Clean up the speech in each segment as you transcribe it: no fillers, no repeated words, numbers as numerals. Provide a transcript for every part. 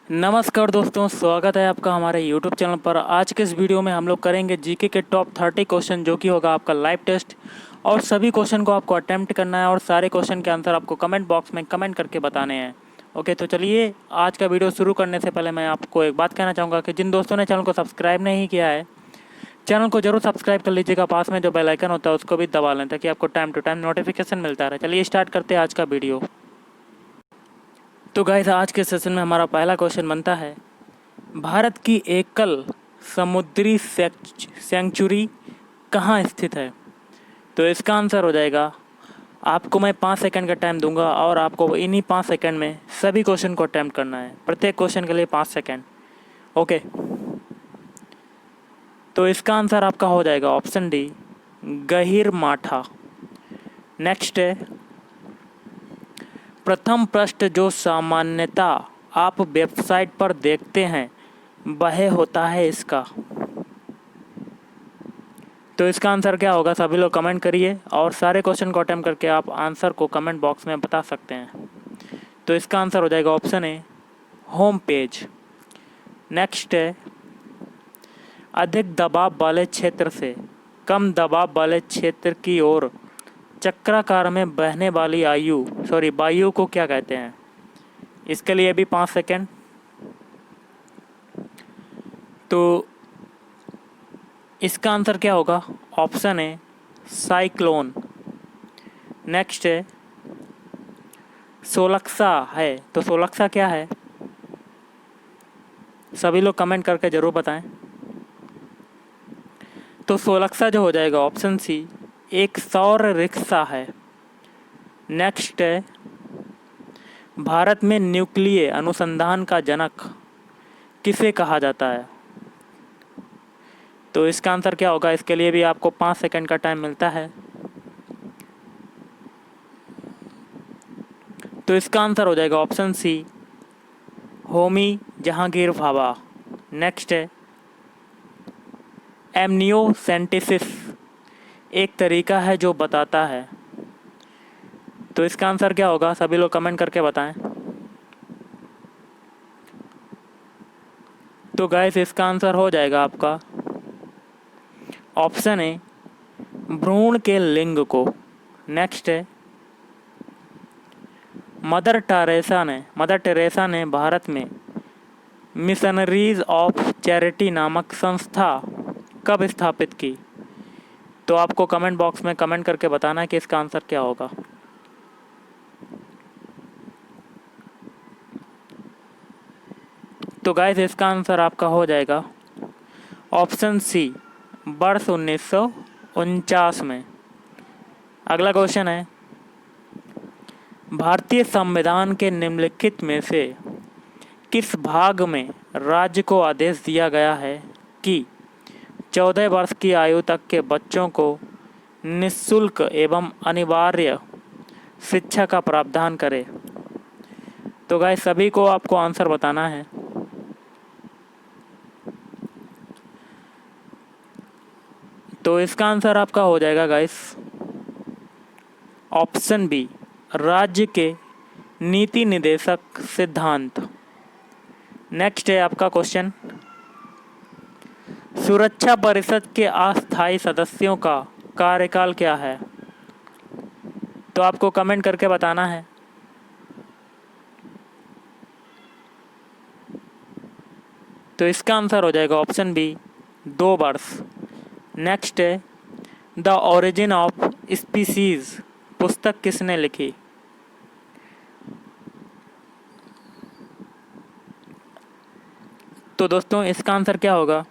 नमस्कार दोस्तों, स्वागत है आपका हमारे YouTube चैनल पर। आज के इस वीडियो में हम लोग करेंगे जीके के टॉप 30 क्वेश्चन, जो कि होगा आपका लाइव टेस्ट। और सभी क्वेश्चन को आपको अटेम्प्ट करना है और सारे क्वेश्चन के आंसर आपको कमेंट बॉक्स में कमेंट करके बताने हैं। ओके, तो चलिए आज का वीडियो शुरू करने से पहले मैं आपको एक बात कहना चाहूँगा कि जिन दोस्तों ने चैनल को सब्सक्राइब नहीं किया है, चैनल को जरूर सब्सक्राइब कर लीजिएगा। पास में जो बेल आइकन होता है उसको भी दबा लें, ताकि आपको टाइम टू टाइम नोटिफिकेशन मिलता रहे। चलिए स्टार्ट करते हैं आज का वीडियो। तो गाइस, आज के सेशन में हमारा पहला क्वेश्चन बनता है, भारत की एकल समुद्री सेंचुरी कहाँ स्थित है? तो इसका आंसर हो जाएगा, आपको मैं 5 सेकंड का टाइम दूंगा और आपको इन्हीं 5 सेकंड में सभी क्वेश्चन को अटेम्प्ट करना है। प्रत्येक क्वेश्चन के लिए 5 सेकंड। ओके, तो इसका आंसर आपका हो जाएगा ऑप्शन डी, गहीर माठा। नेक्स्ट है, प्रथम पृष्ठ जो सामान्यता आप वेबसाइट पर देखते हैं वह होता है इसका। तो इसका आंसर क्या होगा? सभी लोग कमेंट करिए और सारे क्वेश्चन को अटेम्प्ट करके आप आंसर को कमेंट बॉक्स में बता सकते हैं। तो इसका आंसर हो जाएगा option A, home page. Next है, अधिक दबाव वाले क्षेत्र से कम दबाव वाले क्षेत्र की ओर चक्राकार में बहने वाली वायु को क्या कहते हैं? इसके लिए भी 5 सेकेंड। तो इसका आंसर क्या होगा? ऑप्शन है साइक्लोन। नेक्स्ट है, सोलक्सा है। तो सोलक्सा क्या है? सभी लोग कमेंट करके ज़रूर बताएं। तो सोलक्सा जो हो जाएगा ऑप्शन सी, एक सौर रिक्शा है। नेक्स्ट है, भारत में न्यूक्लिय अनुसंधान का जनक किसे कहा जाता है? तो इसका आंसर क्या होगा? इसके लिए भी आपको 5 सेकंड का टाइम मिलता है। तो इसका आंसर हो जाएगा option C, Homi Jehangir Bhabha. Next है, एमनियोसेंटेसिस एक तरीका है जो बताता है। तो इसका आंसर क्या होगा? सभी लोग कमेंट करके बताएं। तो गाइस, इसका आंसर हो जाएगा आपका ऑप्शन है भ्रूण के लिंग को। नेक्स्ट है, मदर टेरेसा ने भारत में मिशनरीज ऑफ चैरिटी नामक संस्था कब स्थापित की? तो आपको कमेंट बॉक्स में कमेंट करके बताना है कि इसका आंसर क्या होगा। तो गाइस, इसका आंसर आपका हो जाएगा ऑप्शन सी, वर्ष 1949 में। अगला क्वेश्चन है, भारतीय संविधान के निम्नलिखित में से किस भाग में राज्य को आदेश दिया गया है कि 14 वर्ष की आयु तक के बच्चों को निःशुल्क एवं अनिवार्य शिक्षा का प्रावधान करे? तो गाइस, सभी को आपको आंसर बताना है। तो इसका आंसर आपका हो जाएगा गाइस ऑप्शन बी, राज्य के नीति निदेशक सिद्धांत। नेक्स्ट है आपका क्वेश्चन, सुरक्षा परिषद के अस्थायी सदस्यों का कार्यकाल क्या है? तो आपको कमेंट करके बताना है। तो इसका आंसर हो जाएगा ऑप्शन बी, 2 वर्ष। नेक्स्ट है, द ओरिजिन ऑफ स्पीसीज पुस्तक किसने लिखी? तो दोस्तों, इसका आंसर क्या होगा?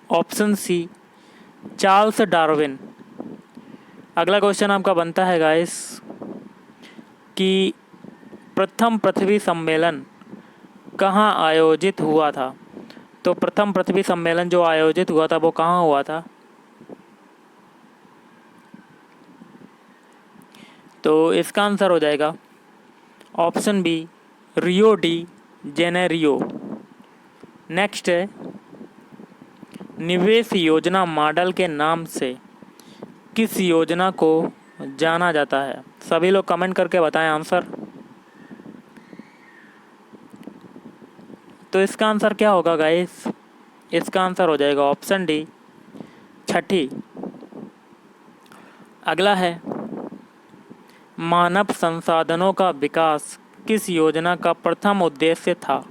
Option C, Charles Darwin. अगला क्वेश्चन आपका बनता है गाइस कि प्रथम पृथ्वी सम्मेलन कहाँ आयोजित हुआ था? तो प्रथम पृथ्वी सम्मेलन जो आयोजित हुआ था वो कहाँ हुआ था? तो इसका आंसर हो जाएगा option B, Rio de Janeiro. Next है, निवेश योजना मॉडल के नाम से किस योजना को जाना जाता है? सभी लोग कमेंट करके बताएं आंसर। तो इसका आंसर क्या होगा गाइस? इसका आंसर हो जाएगा ऑप्शन डी, छठी। अगला है, मानव संसाधनों का विकास किस योजना का प्रथम उद्देश्य था?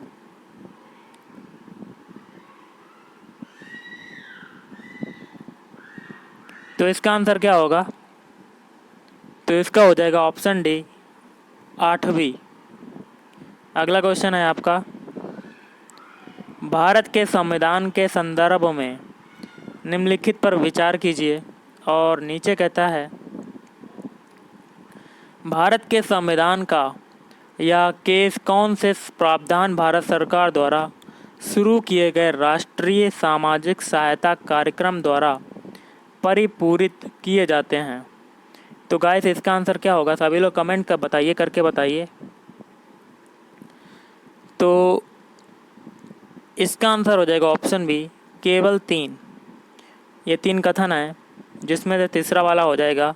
तो इसका आंसर क्या होगा? तो इसका हो जाएगा ऑप्शन डी, आठवीं। अगला क्वेश्चन है आपका, भारत के संविधान के संदर्भ में निम्नलिखित पर विचार कीजिए। और नीचे कहता है, भारत के संविधान का या केस कौन से प्रावधान भारत सरकार द्वारा शुरू किए गए राष्ट्रीय सामाजिक सहायता कार्यक्रम द्वारा परिपूरित किए जाते हैं? तो गाइस इसका आंसर क्या होगा? सभी लोग कमेंट कर बताइए, करके बताइए। तो इसका आंसर हो जाएगा ऑप्शन बी, केवल 3। ये 3 कथन है, जिसमें से तीसरा वाला हो जाएगा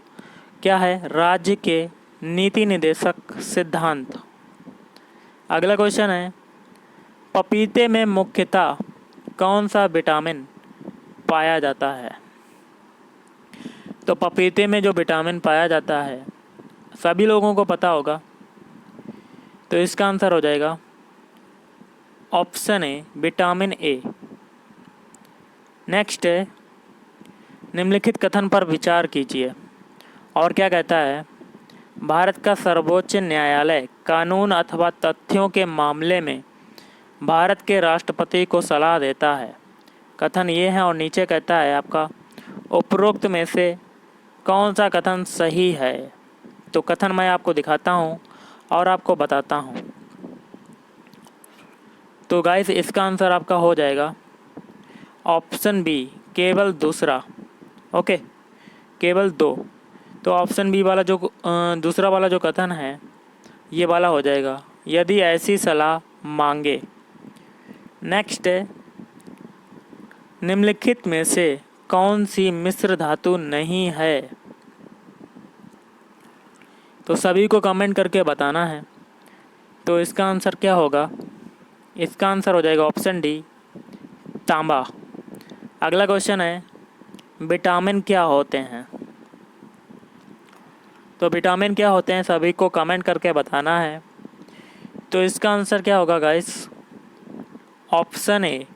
क्या है? राज्य के नीति निदेशक सिद्धांत। अगला क्वेश्चन है, पपीते में मुख्यतः कौन सा विटामिन पाया जाता है? तो पपीते में जो विटामिन पाया जाता है सभी लोगों को पता होगा। तो इसका आंसर हो जाएगा option A, vitamin A. Next है, निम्नलिखित कथन पर विचार कीजिए। और क्या कहता है? भारत का सर्वोच्च न्यायालय कानून अथवा तथ्यों के मामले में भारत के राष्ट्रपति को सलाह देता है। कथन ये है, और नीचे कहता है आपका, उपरोक्त में से कौन सा कथन सही है? तो कथन मैं आपको दिखाता हूँ और आपको बताता हूँ। तो गाइस इसका आंसर आपका हो जाएगा ऑप्शन बी, केवल दूसरा। ओके, केवल 2। तो ऑप्शन बी वाला जो दूसरा वाला जो कथन है ये वाला हो जाएगा, यदि ऐसी सलाह मांगे। नेक्स्ट है, निम्नलिखित में से कौन सी मिश्र धातु नहीं है? तो सभी को कमेंट करके बताना है। तो इसका आंसर क्या होगा? इसका आंसर हो जाएगा ऑप्शन डी, तांबा। अगला क्वेश्चन है, विटामिन क्या होते हैं? तो विटामिन क्या होते हैं सभी को कमेंट करके बताना है। तो इसका आंसर क्या होगा गाइस? ऑप्शन ए,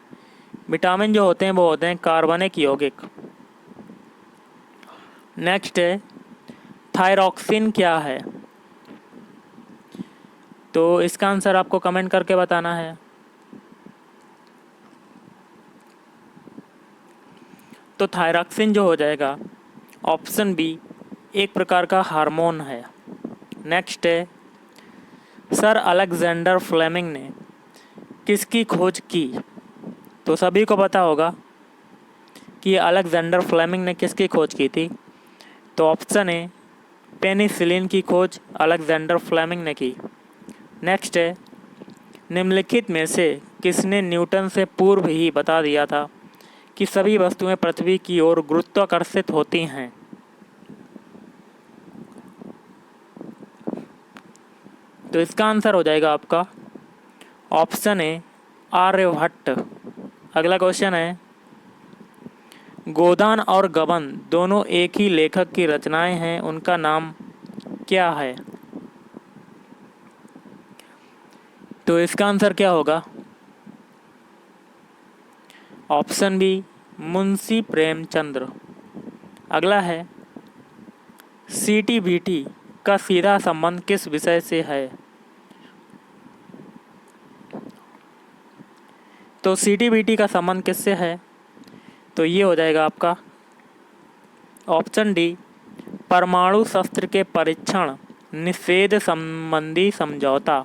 विटामिन जो होते हैं वो होते हैं कार्बनिक यौगिक। नेक्स्ट है, थायरॉक्सिन क्या है? तो इसका आंसर आपको कमेंट करके बताना है। तो थायरॉक्सिन जो हो जाएगा ऑप्शन बी, एक प्रकार का हार्मोन है। नेक्स्ट है, सर अलेक्जेंडर फ्लेमिंग ने किसकी खोज की? तो सभी को पता होगा कि अलेक्जेंडर फ्लेमिंग ने किसकी खोज की थी। तो ऑप्शन ए, पेनिसिलिन की खोज अलेक्जेंडर फ्लेमिंग ने की। नेक्स्ट है, निम्नलिखित में से किसने न्यूटन से पूर्व ही बता दिया था कि सभी वस्तुएं पृथ्वी की ओर गुरुत्वाकर्षित होती हैं? तो इसका आंसर हो जाएगा आपका ऑप्शन ए, आर्यभट्ट। अगला क्वेश्चन है, गोदान और गबन दोनों एक ही लेखक की रचनाएं हैं, उनका नाम क्या है? तो इसका आंसर क्या होगा? Option B, Munshi Premchandra. अगला है, सीटीबीटी का सीधा संबंध किस विषय से है? तो सीटीबीटी का संबंध किससे है? तो ये हो जाएगा आपका ऑप्शन डी, परमाणु शस्त्र के परीक्षण निषेध संबंधी समझौता।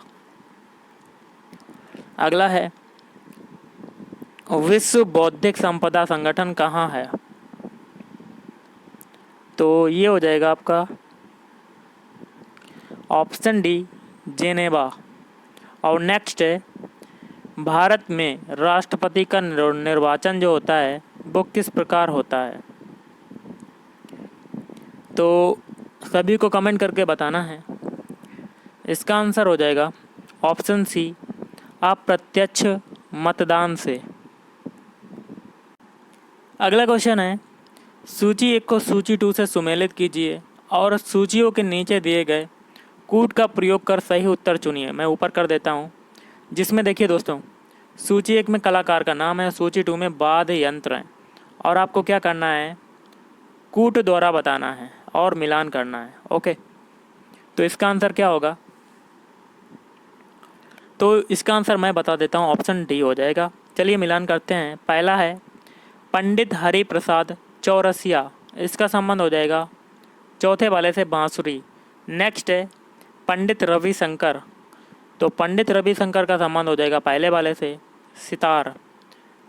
अगला है, विश्व बौद्धिक संपदा संगठन कहाँ है? तो ये हो जाएगा आपका ऑप्शन डी, जेनेवा। और नेक्स्ट है, भारत में राष्ट्रपति का निर्वाचन जो होता है वो किस प्रकार होता है? तो सभी को कमेंट करके बताना है। इसका आंसर हो जाएगा ऑप्शन सी, अप्रत्यक्ष मतदान से। अगला क्वेश्चन है, सूची 1 को सूची 2 से सुमेलित कीजिए और सूचियों के नीचे दिए गए कूट का प्रयोग कर सही उत्तर चुनिए। मैं ऊपर कर देता हूँ, जिसमें देखिए दोस्तों, सूची 1 में कलाकार का नाम है, सूची 2 में वाद्य यंत्र है और आपको क्या करना है, कूट द्वारा बताना है और मिलान करना है। ओके, तो इसका आंसर क्या होगा? तो इसका आंसर मैं बता देता हूँ, ऑप्शन डी हो जाएगा। चलिए मिलान करते हैं। पहला है पंडित हरि प्रसाद चौरसिया, इसका संबंध हो जाएगा चौथे वाले से बांसुरी। नेक्स्ट है पंडित रविशंकर, तो पंडित रविशंकर का संबंध हो जाएगा पहले वाले से सितार।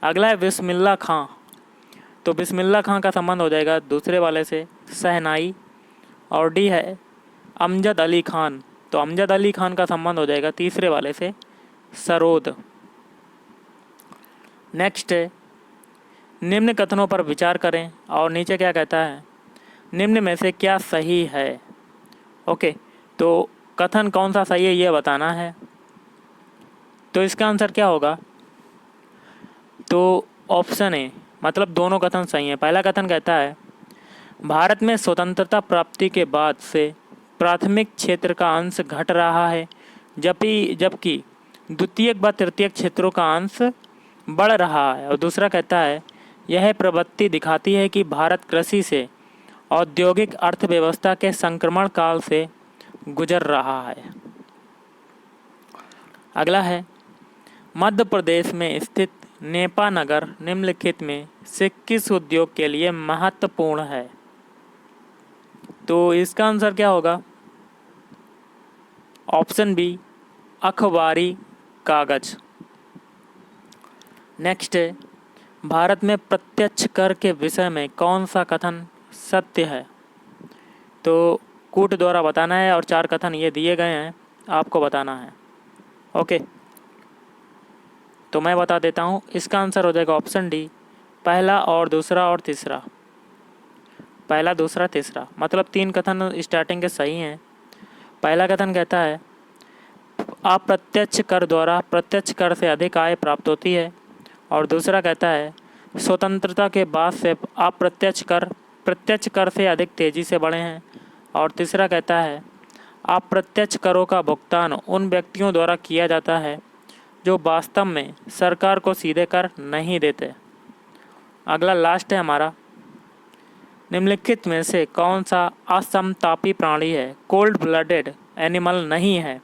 अगला है बिस्मिल्लाह खां, तो बिस्मिल्लाह खां का संबंध हो जाएगा दूसरे वाले से शहनाई। और डी है अमजद अली खान, तो अमजद अली खान का संबंध हो जाएगा तीसरे वाले से सरोद। नेक्स्ट है निम्न कथनों पर विचार करें और नीचे क्या कहता है, निम्न में से क्या सही है। ओके, तो कथन कौन सा सही है ये बताना है। तो इसका आंसर क्या होगा? तो ऑप्शन ए, मतलब दोनों कथन सही हैं। पहला कथन कहता है भारत में स्वतंत्रता प्राप्ति के बाद से प्राथमिक क्षेत्र का अंश घट रहा है, जबकि द्वितीयक व तृतीयक क्षेत्रों का अंश बढ़ रहा है। और दूसरा कहता है यह प्रवृत्ति दिखाती है कि भारत कृषि से औद्योगिक अर्थव्यवस्था के संक्रमण काल से गुजर रहा है। अगला है मध्य प्रदेश में स्थित नेपा नगर निम्नलिखित में से किस उद्योग के लिए महत्वपूर्ण है। तो इसका आंसर क्या होगा? ऑप्शन बी अखबारी कागज। नेक्स्ट है भारत में प्रत्यक्ष कर के विषय में कौन सा कथन सत्य है। तो कूट द्वारा बताना है और 4 कथन ये दिए गए हैं, आपको बताना है। ओके, तो मैं बता देता हूँ, इसका आंसर हो जाएगा ऑप्शन डी पहला और दूसरा और तीसरा। पहला दूसरा तीसरा, मतलब 3 कथन स्टार्टिंग के सही हैं। पहला कथन कहता है अप्रत्यक्ष कर द्वारा प्रत्यक्ष कर से अधिक आय प्राप्त होती है। और दूसरा कहता है स्वतंत्रता के बाद से अप्रत्यक्ष कर प्रत्यक्ष कर से अधिक तेज़ी से बढ़े हैं। और तीसरा कहता है अप्रत्यक्ष करों का भुगतान उन व्यक्तियों द्वारा किया जाता है जो वास्तव में सरकार को सीधे कर नहीं देते। अगला लास्ट है हमारा, निम्नलिखित में से कौन सा असमतापी प्राणी है, कोल्ड ब्लडेड एनिमल नहीं है।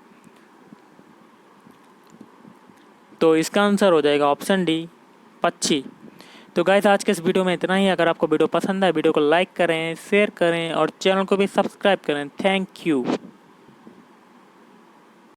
तो इसका आंसर हो जाएगा ऑप्शन डी पक्षी। तो गाइस आज के इस वीडियो में इतना ही। अगर आपको वीडियो पसंद है, वीडियो को लाइक करें, शेयर करें और चैनल को भी सब्सक्राइब करें। Thank you.